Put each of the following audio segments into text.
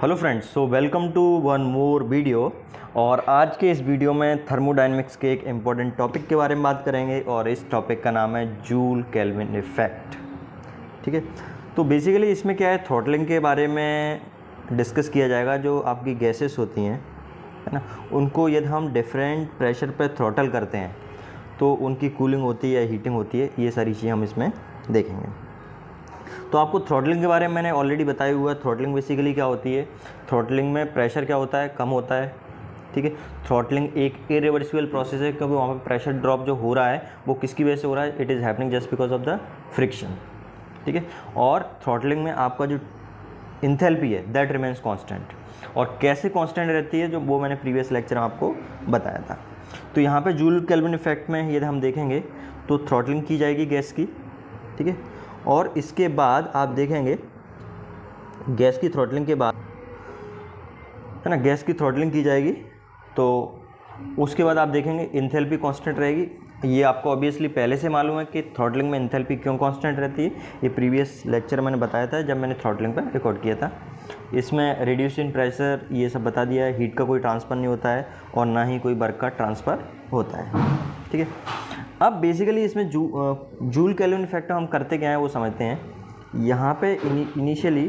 Hello friends, so welcome to one more video. और आज के इस वीडियो में थर्मोडायनेमिक्स के एक इम्पॉर्टेंट टॉपिक के बारे में बात करेंगे और इस टॉपिक का नाम है जूल केल्विन इफ़ेक्ट। ठीक है, तो बेसिकली इसमें क्या है, थ्रॉटलिंग के बारे में डिस्कस किया जाएगा। जो आपकी गैसेस होती हैं, है ना, उनको यदि हम डिफरेंट प्रेशर पर थ्रॉटल करते हैं तो उनकी कूलिंग होती है या हीटिंग होती है, ये सारी चीज़ें हम इसमें देखेंगे। तो आपको थ्रॉटलिंग के बारे में मैंने ऑलरेडी बताया हुआ है। थ्रॉटलिंग बेसिकली क्या होती है, थ्रॉटलिंग में प्रेशर क्या होता है, कम होता है। ठीक है, थ्रॉटलिंग एक इरिवर्सिबल प्रोसेस है क्योंकि वहाँ पे प्रेशर ड्रॉप जो हो रहा है वो किसकी वजह से हो रहा है, it is happening just because of the friction. ठीक है, और थ्रॉटलिंग में आपका जो इंथैल्पी है दैट रिमेंस कांस्टेंट। और कैसे कांस्टेंट रहती है, जो वो मैंने प्रीवियस लेक्चर में आपको बताया था। तो यहाँ पे जूल केल्विन इफेक्ट में यदि हम देखेंगे तो थ्रॉटलिंग की जाएगी गैस की। ठीक है, और इसके बाद आप देखेंगे गैस की थ्रॉटलिंग के बाद, है ना, गैस की थ्रॉटलिंग की जाएगी तो उसके बाद आप देखेंगे इंथैल्पी कांस्टेंट रहेगी। ये आपको ऑब्वियसली पहले से मालूम है कि थ्रॉटलिंग में इंथैल्पी क्यों कांस्टेंट रहती है। ये प्रीवियस लेक्चर मैंने बताया था जब मैंने थ्रॉटलिंग पर रिकॉर्ड किया था। इसमें रिड्यूस इन प्रेशर ये सब बता दिया है, हीट का कोई ट्रांसफ़र नहीं होता है और ना ही कोई वर्क का ट्रांसफ़र होता है। ठीक है, अब बेसिकली इसमें जूल केल्विन इफेक्ट हम करते क्या है वो समझते हैं। यहाँ पे इनिशियली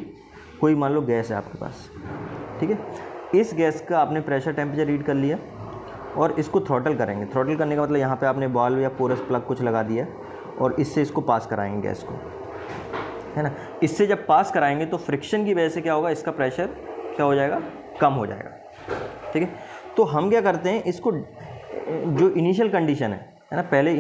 कोई मान लो गैस है आपके पास। ठीक है, इस गैस का आपने प्रेशर टेम्परेचर रीड कर लिया और इसको थ्रॉटल करेंगे। थ्रॉटल करने का मतलब यहाँ पे आपने बॉल या पोरस प्लग कुछ लगा दिया और इससे इसको पास कराएंगे गैस को, है ना। इससे जब पास कराएंगे तो फ्रिक्शन की वजह से क्या होगा, इसका प्रेशर क्या हो जाएगा, कम हो जाएगा। ठीक है, तो हम क्या करते हैं, इसको जो इनिशियल कंडीशन है ना, पहले एक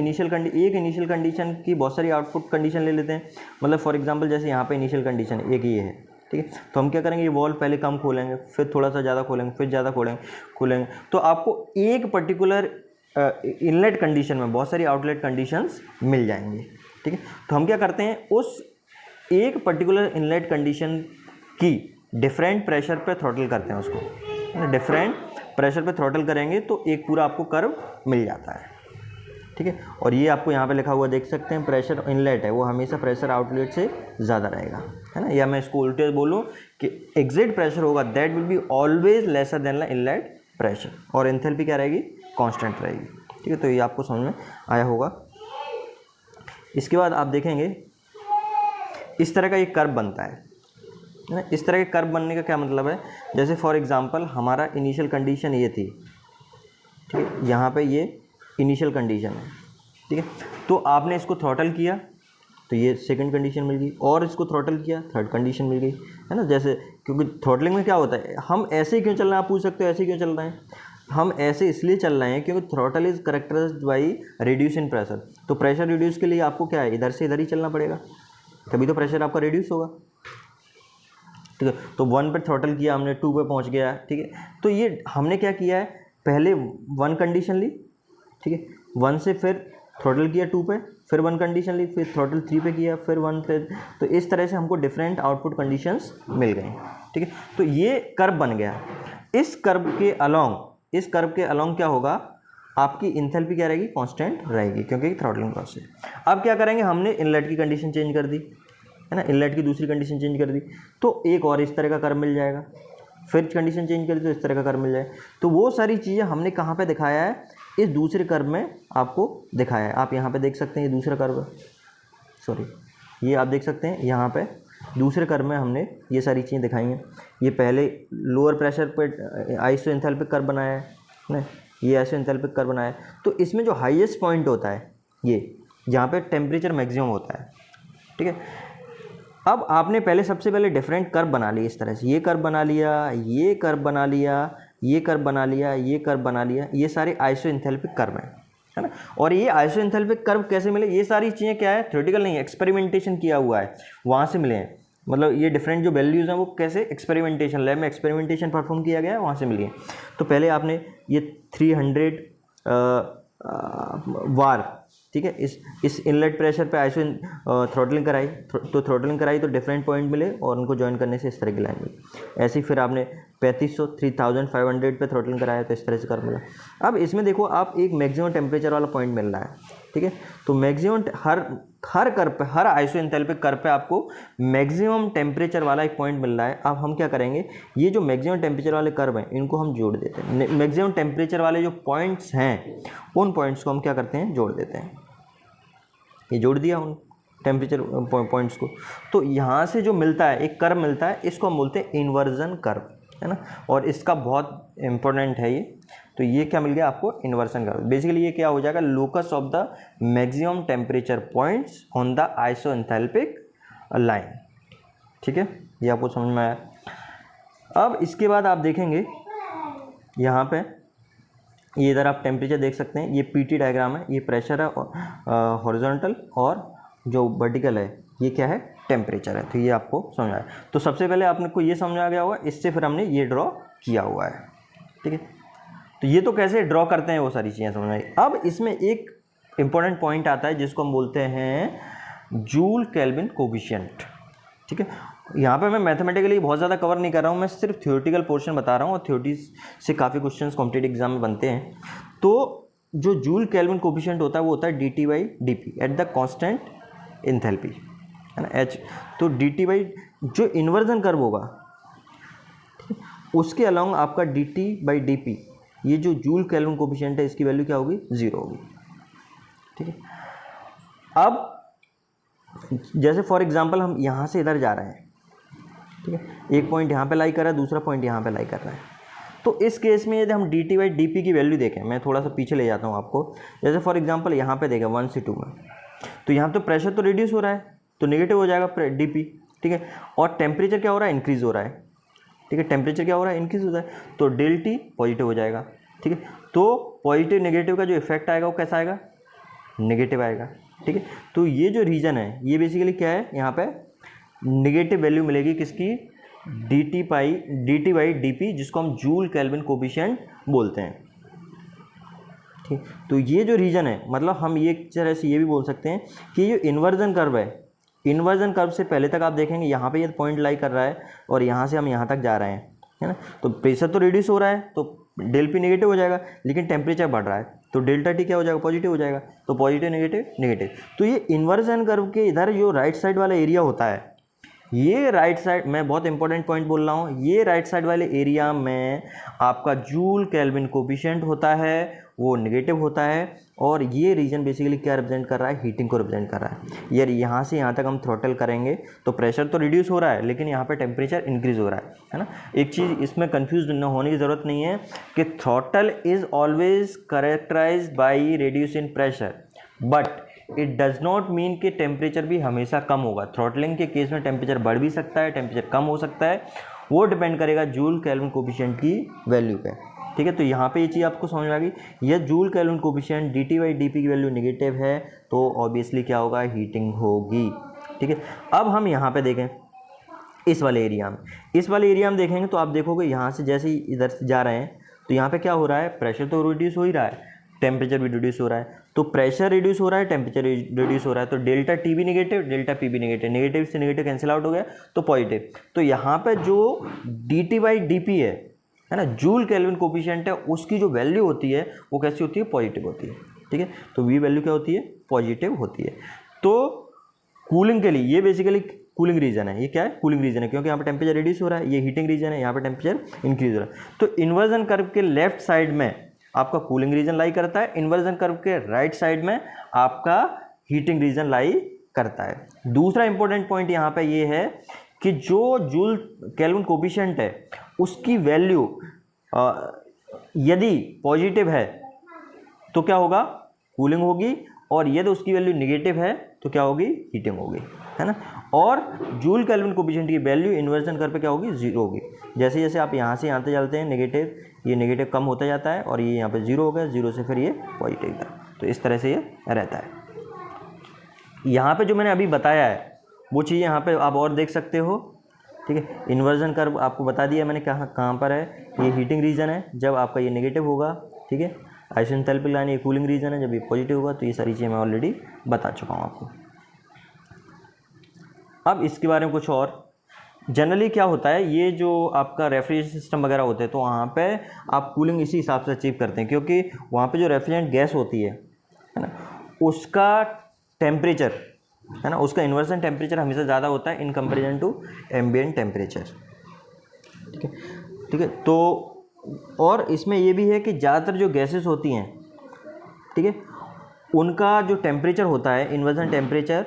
इनिशियल कंडीशन की बहुत सारी आउटपुट कंडीशन ले लेते हैं। मतलब फॉर एग्जांपल जैसे यहाँ पे इनिशियल कंडीशन एक ये है। ठीक है, तो हम क्या करेंगे, ये वॉल्व पहले कम खोलेंगे, फिर थोड़ा सा ज़्यादा खोलेंगे, फिर ज़्यादा खोलेंगे। तो आपको एक पर्टिकुलर इनलेट कंडीशन में बहुत सारी आउटलेट कंडीशंस मिल जाएंगी। ठीक है, तो हम क्या करते हैं, उस एक पर्टिकुलर इनलेट कंडीशन की डिफरेंट प्रेशर पर थ्रॉटल करते हैं उसको। डिफरेंट प्रेशर पर थ्रॉटल करेंगे तो एक पूरा आपको कर्व मिल जाता है। ठीक है, और ये आपको यहाँ पे लिखा हुआ देख सकते हैं, प्रेशर इनलेट है वो हमेशा प्रेशर आउटलेट से ज़्यादा रहेगा, है ना। या मैं इसको उल्टे बोलूँ कि एग्जिट प्रेशर होगा that will be always lesser than the inlet pressure, और एंथैल्पी क्या रहेगी, कांस्टेंट रहेगी। ठीक है, तो ये आपको समझ में आया होगा। इसके बाद आप देखेंगे इस तरह का एक कर्व बनता है ना। इस तरह के कर्व बनने का क्या मतलब है, जैसे फॉर एग्जाम्पल हमारा इनिशियल कंडीशन ये थी। ठीक है, यहाँ पर ये इनिशियल कंडीशन है। ठीक है, तो आपने इसको थ्रॉटल किया तो ये सेकंड कंडीशन मिल गई, और इसको थ्रॉटल किया थर्ड कंडीशन मिल गई, है ना। जैसे क्योंकि थ्रॉटलिंग में क्या होता है, हम ऐसे ही क्यों चल रहे हैं, आप पूछ सकते हो ऐसे क्यों चल रहे हैं। हम ऐसे इसलिए चल रहे हैं क्योंकि throttle is characterised by reduce in pressure. तो प्रेशर रिड्यूस के लिए आपको क्या है, इधर से इधर ही चलना पड़ेगा, तभी तो प्रेशर आपका रिड्यूस होगा। ठीक है, तो 1 पर थ्रॉटल किया हमने, 2 पे पहुँच गया। ठीक है, तो ये हमने क्या किया है, पहले 1 कंडीशन ली। ठीक है, 1 से फिर थ्रॉटल किया 2 पे, फिर 1 कंडीशन ली, फिर थ्रॉटल 3 पे किया, फिर 1 पे। तो इस तरह से हमको डिफरेंट आउटपुट कंडीशंस मिल गई। ठीक है, तो ये कर्व बन गया। इस कर्व के अलोंग क्या होगा, आपकी इंथैल्पी क्या रहेगी, कांस्टेंट रहेगी क्योंकि थ्रॉटलिंग प्रोसेस। अब क्या करेंगे, हमने इनलेट की कंडीशन चेंज कर दी, है ना, इनलेट की दूसरी कंडीशन चेंज कर दी तो एक और इस तरह का कर्व मिल जाएगा। फिर कंडीशन चेंज कर दी तो इस तरह का कर्व मिल जाए। तो वो सारी चीज़ें हमने कहाँ पे दिखाया है, इस दूसरे कर्व में आपको दिखाया है। आप यहाँ पे देख सकते हैं, ये दूसरा कर्व है, सॉरी ये आप देख सकते हैं यहाँ पे दूसरे कर्व में हमने ये सारी चीज़ें दिखाई हैं। ये पहले लोअर प्रेशर पर आइसोएंथैल्पिक कर्व बनाया है ना, ये आइसोएंथैल्पिक कर्व बनाया है। तो इसमें जो हाईएस्ट पॉइंट होता है ये, जहाँ पे टेम्परेचर मैक्सिमम होता है। ठीक है, अब आपने सबसे पहले डिफरेंट कर्व बना लिए इस तरह से, ये कर्व बना लिया, ये कर्व बना लिया, ये कर्व बना लिया, ये कर्व बना लिया, ये सारे आइसोएंथैल्पिक कर्व हैं, है ना। और ये आइसोएंथैल्पिक कर्व कैसे मिले, ये सारी चीज़ें क्या है, थ्योरेटिकल नहीं है, एक्सपेरिमेंटेशन किया हुआ है, वहाँ से मिले हैं। मतलब ये डिफरेंट जो वैल्यूज़ हैं वो कैसे एक्सपेरिमेंटेशन, लैब में एक्सपेरिमेंटेशन परफॉर्म किया गया है, वहाँ से मिली है। तो पहले आपने ये 300 वार, ठीक है, इस इनलेट प्रेशर पे आइसो थ्रॉटलिंग कराई, तो थ्रॉटलिंग कराई तो डिफरेंट पॉइंट मिले और उनको ज्वाइन करने से इस तरह की लाइन मिली। ऐसे ही फिर आपने 3500 पे थ्रॉटलिंग कराया तो इस तरह से कर मिला। अब इसमें देखो आप एक मैक्सिमम टेम्परेचर वाला पॉइंट मिल रहा है। ठीक है, तो मैक्सिमम हर हर कर्व पे, हर आइसोएंथैल्पिक कर्व पे आपको मैक्सिमम टेम्परेचर वाला एक पॉइंट मिल रहा है। अब हम क्या करेंगे, ये जो मैक्सिमम टेम्परेचर वाले कर्व हैं इनको हम जोड़ देते हैं। मैक्सिमम टेम्परेचर वाले जो पॉइंट्स हैं उन पॉइंट्स को हम क्या करते हैं, जोड़ देते हैं। ये जोड़ दिया उन टेम्परेचर पॉइंट्स को, तो यहाँ से जो मिलता है एक कर्व मिलता है, इसको हम बोलते हैं इन्वर्जन कर्व, है ना। और इसका बहुत इंपॉर्टेंट है ये। तो ये क्या मिल गया आपको, इन्वर्जन कर्व। बेसिकली ये क्या हो जाएगा, locus of the maximum temperature points on the isoenthalpic line. ठीक है, ये आपको समझ में आया। अब इसके बाद आप देखेंगे यहाँ पे, ये इधर आप टेम्परेचर देख सकते हैं, ये पीटी डायग्राम है, ये प्रेशर है हॉरिजॉन्टल, और जो वर्टिकल है ये क्या है, टेम्परेचर है। तो ये आपको समझ आया। तो सबसे पहले आपने को ये समझ आ गया होगा, इससे फिर हमने ये ड्रॉ किया हुआ है। ठीक है, तो ये तो कैसे ड्रॉ करते हैं वो सारी चीज़ें समझ आई। अब इसमें एक इम्पॉर्टेंट पॉइंट आता है जिसको हम बोलते हैं जूल केल्विन कोफिशिएंट। ठीक है, यहाँ पे मैं मैथमेटिकली बहुत ज़्यादा कवर नहीं कर रहा हूँ, मैं सिर्फ थ्योरेटिकल पोर्शन बता रहा हूँ, और थ्योरी से काफ़ी क्वेश्चंस कॉम्पिटिटिव एग्जाम में बनते हैं। तो जो जूल केल्विन कोफिशिएंट होता है वो होता है dt/dp at the constant enthalpy, है ना, h। तो dt जो इन्वर्जन कर्व होगा उसके अलोंग आपका dt/dp, ये जो जूल केल्विन कोफिशिएंट है इसकी वैल्यू क्या होगी, 0 होगी। ठीक है, अब जैसे फॉर एग्जांपल हम यहाँ से इधर जा रहे हैं, ठीक है, एक पॉइंट यहाँ पे लाई कर रहा है, दूसरा पॉइंट यहाँ पे लाई कर रहा है। तो इस केस में यदि हम dt/dp की वैल्यू देखें, मैं थोड़ा सा पीछे ले जाता हूँ आपको। जैसे फॉर एग्जांपल यहाँ पे देखें 1 से 2 में, तो यहाँ तो प्रेशर तो रिड्यूस हो रहा है, तो नेगेटिव हो जाएगा dp। ठीक है, और टेम्परेचर क्या हो रहा है, इंक्रीज हो रहा है। ठीक है, टेम्परेचर क्या हो रहा है, इंक्रीज हो रहा है, तो ΔT पॉजिटिव हो जाएगा। ठीक है, तो पॉजिटिव नेगेटिव का जो इफेक्ट आएगा वो कैसा आएगा, नेगेटिव आएगा। ठीक है, तो ये जो रीजन है ये बेसिकली क्या है, यहाँ पे नेगेटिव वैल्यू मिलेगी किसकी, dt/dp, जिसको हम जूल केल्विन कोफिशिएंट बोलते हैं। ठीक, तो ये जो रीजन है, मतलब हम ये एक तरह से ये भी बोल सकते हैं कि ये इन्वर्जन कर्व है, इन्वर्जन कर्व से पहले तक आप देखेंगे यहाँ पे ये पॉइंट लाई कर रहा है, और यहाँ से हम यहाँ तक जा रहे हैं, है ना। तो प्रेशर तो रिड्यूस हो रहा है, तो ΔP नेगेटिव हो जाएगा, लेकिन टेम्परेचर बढ़ रहा है, तो ΔT क्या हो जाएगा, पॉजिटिव हो जाएगा। तो पॉजिटिव नेगेटिव नेगेटिव, तो ये इन्वर्जन कर्व के इधर जो राइट साइड वाला एरिया होता है, ये राइट साइड, मैं बहुत इंपॉर्टेंट पॉइंट बोल रहा हूँ, ये राइट साइड वाले एरिया में आपका जूल केल्विन कोफिशिएंट होता है, वो नेगेटिव होता है। और ये रीजन बेसिकली क्या रिप्रेजेंट कर रहा है, हीटिंग को रिप्रेजेंट कर रहा है। यार यहाँ से यहाँ तक हम थ्रॉटल करेंगे तो प्रेशर तो रिड्यूस हो रहा है, लेकिन यहाँ पे टेम्परेचर इंक्रीज हो रहा है ना। एक चीज़ इसमें कंफ्यूज न होने की ज़रूरत नहीं है कि throttle is always characterised by reduce in pressure, but it does not mean कि टेम्परेचर भी हमेशा कम होगा। थ्रॉटलिंग के केस में टेम्परेचर बढ़ भी सकता है, टेम्परेचर कम हो सकता है, वो डिपेंड करेगा जूल केल्विन कोफिशिएंट की वैल्यू पे। ठीक है, तो यहाँ पे ये चीज़ आपको समझ में आ गई। यह जूल केल्विन कोफिशिएंट dt/dp की वैल्यू नेगेटिव है, तो ऑब्वियसली क्या होगा, हीटिंग होगी। ठीक है, अब हम यहाँ पे देखें इस वाले एरिया में, इस वाले एरिया में देखेंगे तो आप देखोगे यहाँ से जैसे ही इधर से जा रहे हैं तो यहाँ पे क्या हो रहा है, प्रेशर तो रिड्यूस हो ही रहा है, टेम्परेचर भी रिड्यूस हो रहा है। तो प्रेशर रिड्यूस हो रहा है, टेम्परेचर रिड्यूस हो रहा है, तो ΔT भी नेगेटिव, ΔP भी नेगेटिव, नेगेटिव से नेगेटिव कैंसिल आउट हो गया तो पॉजिटिव। तो यहाँ पे जो dt/dp है ना, जूल केल्विन कोफिशिएंट है, उसकी जो वैल्यू होती है वो कैसी होती है, पॉजिटिव होती है। ठीक है, तो V वैल्यू क्या होती है, पॉजिटिव होती है। तो कूलिंग के लिए ये बेसिकली कूलिंग रीजन है, ये क्या है, कूलिंग रीजन है, क्योंकि यहाँ पे टेम्परेचर रिड्यूस हो रहा है, ये हीटिंग रीजन है, यहाँ पे टेम्परेचर इंक्रीज हो रहा है। तो इन्वर्जन कर्व के लेफ्ट साइड में आपका कूलिंग रीजन लाई करता है, इन्वर्जन कर्व के राइट साइड में आपका हीटिंग रीजन लाई करता है। दूसरा इंपॉर्टेंट पॉइंट यहाँ पे ये है कि जो जूल केल्विन कोफिशिएंट है उसकी वैल्यू यदि पॉजिटिव है तो क्या होगा, कूलिंग होगी, और यदि उसकी वैल्यू नेगेटिव है तो क्या होगी, हीटिंग होगी, है ना। और जूल केल्विन कोफिशिएंट की वैल्यू इन्वर्जन कर्व पे क्या होगी, 0 होगी। जैसे जैसे आप यहाँ से यहाँ तक चलते हैं नेगेटिव, ये नेगेटिव कम होता जाता है, और ये यहाँ पे 0 हो गया, 0 से फिर ये पॉजिटिव था। तो इस तरह से ये रहता है। यहाँ पे जो मैंने अभी बताया है वो चीज़ यहाँ पे आप और देख सकते हो। ठीक है, इन्वर्जन कर्व आपको बता दिया मैंने कहाँ पर है, ये हीटिंग रीजन है जब आपका ये नेगेटिव होगा। ठीक है, आइसोएंथैल्पिक लाइन ये कूलिंग रीजन है जब ये पॉजिटिव होगा। तो ये सारी चीज़ें मैं ऑलरेडी बता चुका हूँ आपको। अब इसके बारे में कुछ और, जनरली क्या होता है, ये जो आपका रेफ्रिजरेशन सिस्टम वगैरह होते हैं तो वहाँ पे आप कूलिंग इसी हिसाब से अचीव करते हैं, क्योंकि वहाँ पे जो रेफ्रिजरेंट गैस होती है ना, उसका टेम्परेचर है ना, उसका इन्वर्जन टेम्परेचर हमेशा ज़्यादा होता है in comparison to ambient temperature. ठीक है, ठीक है। तो और इसमें ये भी है कि ज़्यादातर जो गैसेस होती हैं, ठीक है, उनका जो टेम्परेचर होता है इन्वर्जन टेम्परेचर,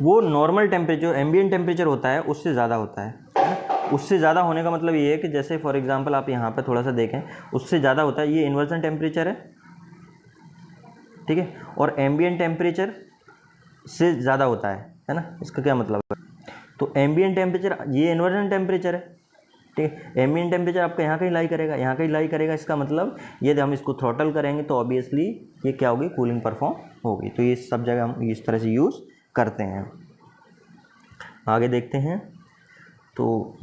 वो नॉर्मल टेम्परेचर एम्बिएंट टेम्परेचर होता है उससे ज़्यादा होता है। उससे ज़्यादा होने का मतलब ये है कि जैसे फॉर एग्जांपल आप यहाँ पे थोड़ा सा देखें, उससे ज़्यादा होता है, ये इन्वर्जन टेम्परेचर है, ठीक है, और एम्बिएंट टेम्परेचर से ज़्यादा होता है ना। इसका क्या मतलब है, तो एम्बिएंट टेम्परेचर ये इन्वर्जन टेम्परेचर है, ठीक है। एम्बिएंट टेम्परेचर आपका यहाँ कहीं लाई करेगा, यहाँ कहीं लाई करेगा, इसका मतलब यदि हम इसको थ्रॉटल करेंगे तो ऑब्वियसली ये क्या होगी, कूलिंग परफॉर्म होगी। तो ये सब जगह हम इस तरह से यूज़ करते हैं। आगे देखते हैं। तो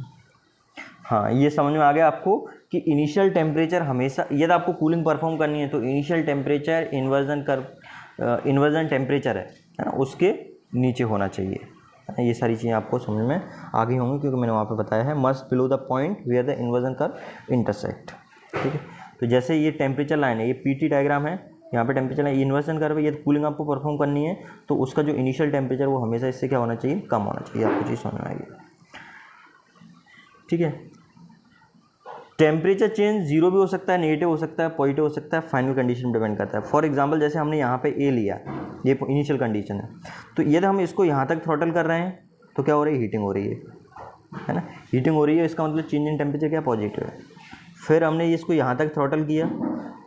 हाँ, ये समझ में आ गया आपको कि इनिशियल टेम्परेचर हमेशा, यदि आपको कूलिंग परफॉर्म करनी है तो इनिशियल टेम्परेचर इन्वर्जन टेम्परेचर है ना, उसके नीचे होना चाहिए। ये सारी चीज़ें आपको समझ में आ गई होंगी क्योंकि मैंने वहाँ पे बताया है must below the point where the inversion curve intersect. ठीक है, तो जैसे ये टेम्परेचर लाइन है, ये पीटी डायग्राम है, यहाँ पे टेम्परेचर लाइन इन्वर्जन कर्व है, ये कूलिंग आपको परफॉर्म करनी है तो उसका जो इनिशियल टेम्परेचर वो हमेशा इससे क्या होना चाहिए, कम होना चाहिए। आपको चीज़ समझ में आएगी। ठीक है, टेम्परेचर चेंज जीरो भी हो सकता है, नेगेटिव हो सकता है, पॉजिटिव हो सकता है, फाइनल कंडीशन डिपेंड करता है। फॉर एग्जांपल जैसे हमने यहाँ पे ए लिया, ये इनिशियल कंडीशन है, तो यदि हम इसको यहाँ तक थ्रॉटल कर रहे हैं तो क्या हो रही है, हीटिंग हो रही है ना, हीटिंग हो रही है, इसका मतलब चेंज इन टेम्परेचर क्या, पॉजिटिव है। फिर हमने इसको यहाँ तक थ्रॉटल किया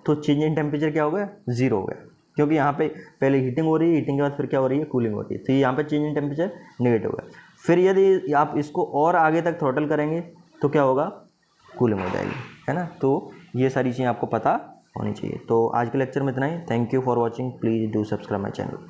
तो चेंज इन टेम्परेचर क्या हो गया, जीरो हो गया, क्योंकि यहाँ पे पहले हीटिंग हो रही है, हीटिंग के बाद फिर क्या हो रही है, कूलिंग हो रही है, तो यहाँ पे चेंज इन टेम्परेचर नेगेटिव हो गया। फिर यदि आप इसको और आगे तक थ्रॉटल करेंगे तो क्या होगा, कूलिंग हो जाएगी, है ना। तो ये सारी चीज़ें आपको पता होनी चाहिए। तो आज के लेक्चर में इतना ही। Thank you for watching, please do subscribe my channel.